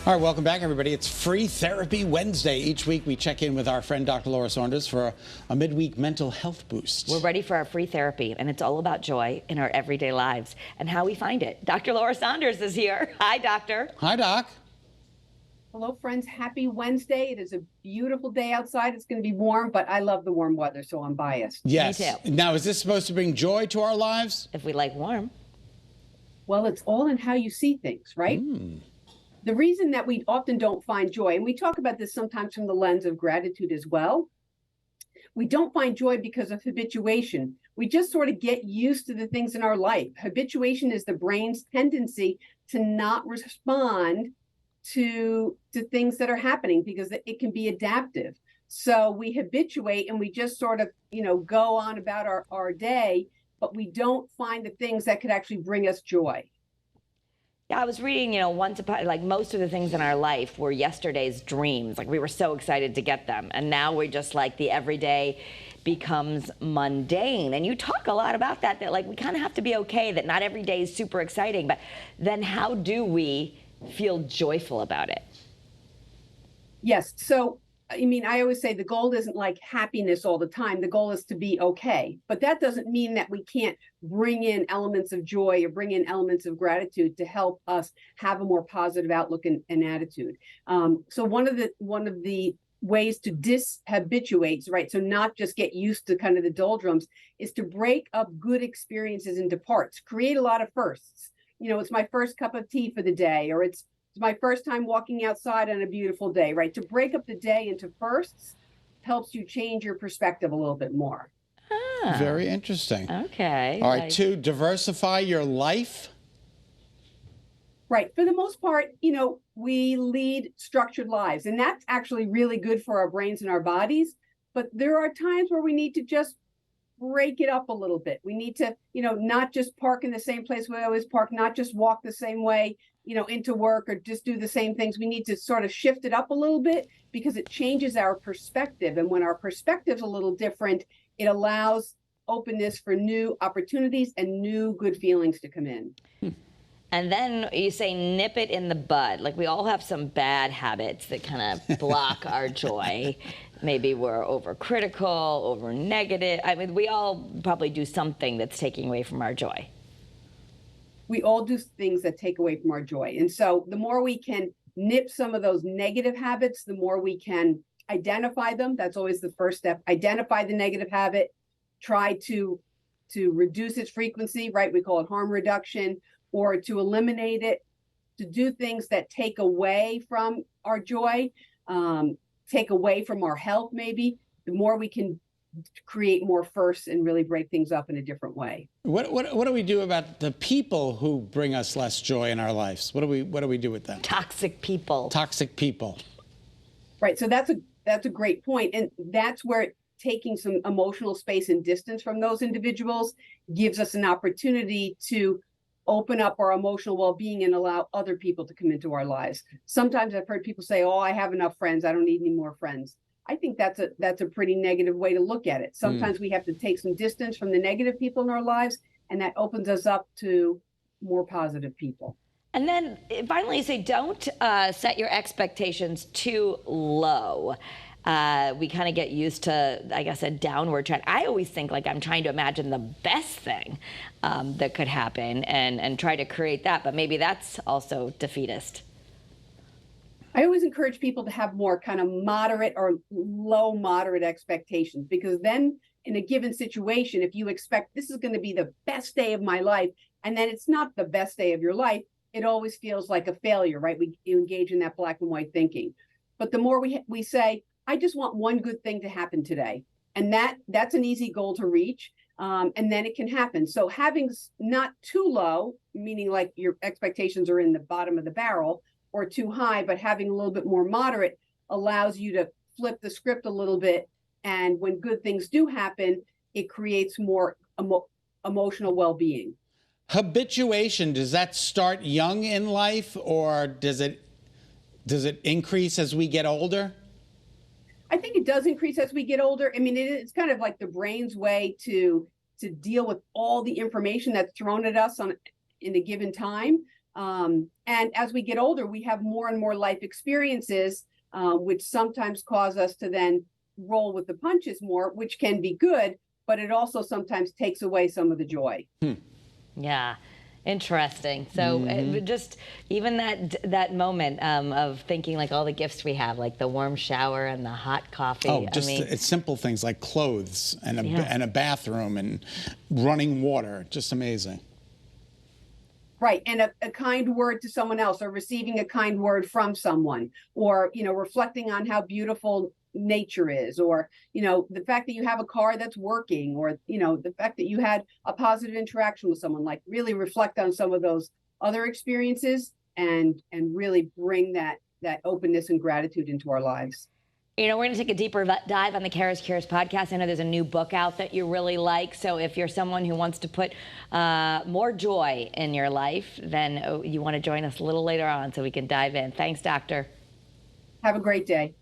All right, welcome back, everybody. It's Free Therapy Wednesday. Each week, we check in with our friend, Dr. Laura Saunders, for a midweek mental health boost. We're ready for our free therapy, and it's all about joy in our everyday lives and how we find it. Dr. Laura Saunders is here. Hi, doctor. Hi, Doc. Hello, friends. Happy Wednesday. It is a beautiful day outside. It's going to be warm, but I love the warm weather, so I'm biased. Yes. Me too. Now, is this supposed to bring joy to our lives? If we like warm. Well, it's all in how you see things, right? The reason that we often don't find joy, and we talk about this sometimes from the lens of gratitude as well, we don't find joy because of habituation. We just sort of get used to the things in our life. Habituation is the brain's tendency to not respond to things that are happening because it can be adaptive. So we habituate and we just sort of, go on about our day, but we don't find the things that could actually bring us joy. Yeah, I was reading, once upon, like most of the things in our life were yesterday's dreams. Like we were so excited to get them. And now we're just like the everyday becomes mundane. And you talk a lot about that like we kind of have to be okay that not every day is super exciting. But then how do we feel joyful about it? Yes. So, I always say the goal isn't like happiness all the time. The goal is to be okay. But that doesn't mean that we can't bring in elements of joy or bring in elements of gratitude to help us have a more positive outlook and attitude. So one of the ways to dishabituate, right? So not just get used to kind of the doldrums, is to break up good experiences into parts. Create a lot of firsts. It's my first cup of tea for the day, or it's my first time walking outside on a beautiful day, right? To break up the day into firsts helps you change your perspective a little bit more. Very interesting. Okay. All right, 2, diversify your life. Right. For the most part, we lead structured lives, and that's actually really good for our brains and our bodies. But there are times where we need to just break it up a little bit. We need to, not just park in the same place we always park, not just walk the same way, into work, or just do the same things. We need to sort of shift it up a little bit because it changes our perspective. And when our perspective's a little different, it allows openness for new opportunities and new good feelings to come in. And then you say nip it in the bud. Like we all have some bad habits that kind of block our joy. Maybe we're overcritical, over negative. We all probably do something that's taking away from our joy. We all do things that take away from our joy. And so the more we can nip some of those negative habits, the more we can identify them. That's always the first step. Identify the negative habit, try to reduce its frequency, right? We call it harm reduction, or to eliminate it, to do things that take away from our joy, take away from our health maybe. The more we can create more firsts and really break things up in a different way. What do we do about the people who bring us less joy in our lives? What do we do with them? Toxic people. Toxic people. Right. So that's a great point. And that's where taking some emotional space and distance from those individuals gives us an opportunity to open up our emotional well-being and allow other people to come into our lives. Sometimes I've heard people say, "Oh, I have enough friends. I don't need any more friends." I think that's a pretty negative way to look at it. Sometimes we have to take some distance from the negative people in our lives, and that opens us up to more positive people. And then finally you say don't set your expectations too low. We kind of get used to, I guess, a downward trend. I always think like I'm trying to imagine the best thing that could happen and try to create that, but maybe that's also defeatist. I always encourage people to have more kind of moderate or low moderate expectations, because then in a given situation, if you expect this is going to be the best day of my life, and then it's not the best day of your life, it always feels like a failure, right? You engage in that black and white thinking. But the more we say, I just want one good thing to happen today, and that's an easy goal to reach, and then it can happen. So having not too low, meaning like your expectations are in the bottom of the barrel, or too high, but having a little bit more moderate allows you to flip the script a little bit. And when good things do happen, it creates more emotional well-being. Habituation, does that start young in life, or does it increase as we get older? I think it does increase as we get older. It's kind of like the brain's way to deal with all the information that's thrown at us in a given time. And as we get older, we have more and more life experiences, which sometimes cause us to then roll with the punches more, which can be good, but it also sometimes takes away some of the joy. Yeah. Interesting. So just even that moment of thinking like all the gifts we have, like the warm shower and the hot coffee. Oh, just I mean, it's simple things like clothes and Yeah. and a bathroom and running water. Just amazing. Right. And a kind word to someone else, or receiving a kind word from someone, or, reflecting on how beautiful nature is, or, the fact that you have a car that's working, or, the fact that you had a positive interaction with someone. Like, really reflect on some of those other experiences and really bring that openness and gratitude into our lives. we're going to take a deeper dive on the Kara's Cures podcast. I know there's a new book out that you really like. So if you're someone who wants to put more joy in your life, then you want to join us a little later on so we can dive in. Thanks, Doctor. Have a great day.